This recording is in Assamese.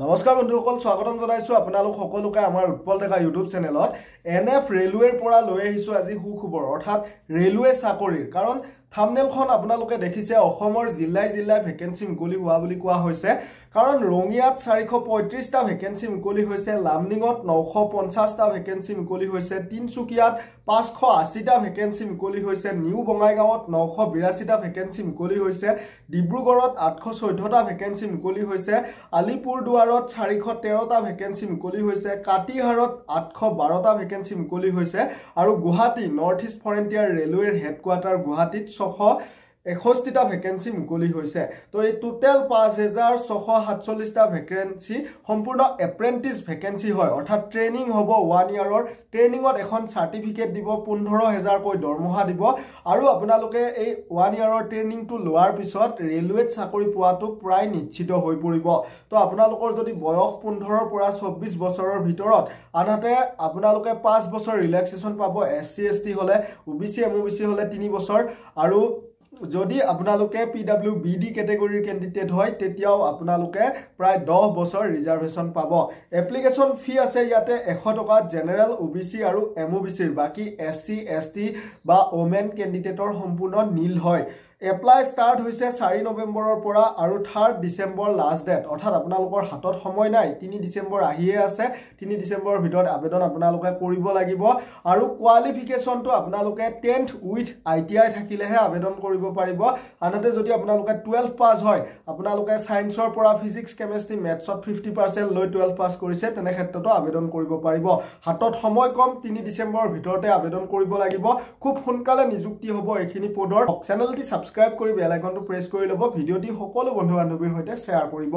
নমস্কাৰ বন্ধুসকল, স্বাগতম জনাইছো আপোনালোক সকলোকে আমাৰ উৎপল ডেকা ইউটিউব চেনেলত। এনএফ ৰেলৱেৰ পৰা লৈ আহিছো আজি সুখবৰ, অৰ্থাৎ ৰেলৱে চাকৰিৰ। কাৰণ থাম্বনেলখন আপোনালোকে দেখিছে, অসমৰ জিল্লাই জিল্লাই ভেকেন্সি মুকলি হোৱা বুলি কোৱা হৈছে। কাৰণ ৰঙিয়াত 435টা ভেকেন্সি মুকলি হৈছে, লামডিঙত 950টা ভেকেন্সি মুকলি হৈছে, তিনচুকীয়াত 580টা ভেকেন্সি মুকলি হৈছে, নিউ বঙাইগাঁৱত 982টা ভেকেন্সি মুকলি হৈছে, ডিব্ৰুগড়ত 814টা ভেকেন্সি মুকলি হৈছে, আলিপুৰদুৱাৰত 413টা ভেকেন্সি মুকলি হৈছে, কাটিহাৰত 812টা ভেকেন্সি মুকলি হৈছে আৰু গুৱাহাটী নৰ্থ ইষ্ট ফ্ৰণ্টিয়াৰ ৰেলৱেৰ হেডকোৱাৰ্টাৰ গুৱাহাটীত 661টা ভেকেন্সি মুকলি হৈছে। তো এই টোটেল 5647টা ভেকেন্সি সম্পূৰ্ণ এপ্ৰেন্টিছ ভেকেন্সি হয়, অৰ্থাৎ ট্ৰেইনিং হ'ব 1 ইয়াৰৰ। ট্ৰেইনিঙত এখন চাৰ্টিফিকেট দিব, 15,000কৈ দৰমহা দিব আৰু আপোনালোকে এই 1 ইয়াৰৰ ট্ৰেইনিংটো লোৱাৰ পিছত ৰেলৱেত চাকৰি পোৱাটো প্ৰায় নিশ্চিত হৈ পৰিব। তো আপোনালোকৰ যদি বয়স 15ৰ পৰা 24 বছৰৰ ভিতৰত, আনহাতে আপোনালোকে 5 বছৰ ৰিলেক্সেশ্যন পাব SC ST হলে, OBC MOBC হলে 3 বছৰ, আৰু যদি আপোনালোকে PWBD কেটেগৰীৰ কেণ্ডিডেট হয় তেতিয়াও আপোনালোকে প্ৰায় 10 বছৰ ৰিজাৰ্ভেশ্যন পাব। এপ্লিকেশ্যন ফি আছে ইয়াতে 100 টকা, জেনেৰেল, OBC আৰু MOBCৰ, বাকি SC ST বা ওমেন কেণ্ডিডেটৰ সম্পূৰ্ণ নীল হয়। এপ্লাই ষ্টাৰ্ট হৈছে 4 নৱেম্বৰৰ পৰা আৰু 3 ডিচেম্বৰ লাষ্ট ডেট, অৰ্থাৎ আপোনালোকৰ হাতত সময় নাই। 3 ডিচেম্বৰ আহিয়ে আছে, 3 ডিচেম্বৰৰ ভিতৰত আবেদন আপোনালোকে কৰিব লাগিব। আৰু কোৱালিফিকেশ্যনটো আপোনালোকে 10th উইথ ITI থাকিলেহে আবেদন কৰিব পাৰিব। আনহাতে যদি আপোনালোকে 12 পাছ হয়, আপোনালোকে সায়েন্সৰ পৰা ফিজিক্স, কেমেষ্ট্ৰি, মেথছত 50% লৈ 12 পাছ কৰিছে, তেনে ক্ষেত্ৰতো আবেদন কৰিব পাৰিব। হাতত সময় কম, 3 ডিচেম্বৰৰ ভিতৰতে আবেদন কৰিব লাগিব। খুব সোনকালে নিযুক্তি হ'ব এইখিনি পদৰ। চেনেলটি সাবস্ক্ৰাইব কৰি বেল আইকনটো প্ৰেছ কৰি ল'ব, ভিডিঅ'টি সকলো বন্ধু বান্ধৱীৰ সৈতে শ্বেয়াৰ কৰিব।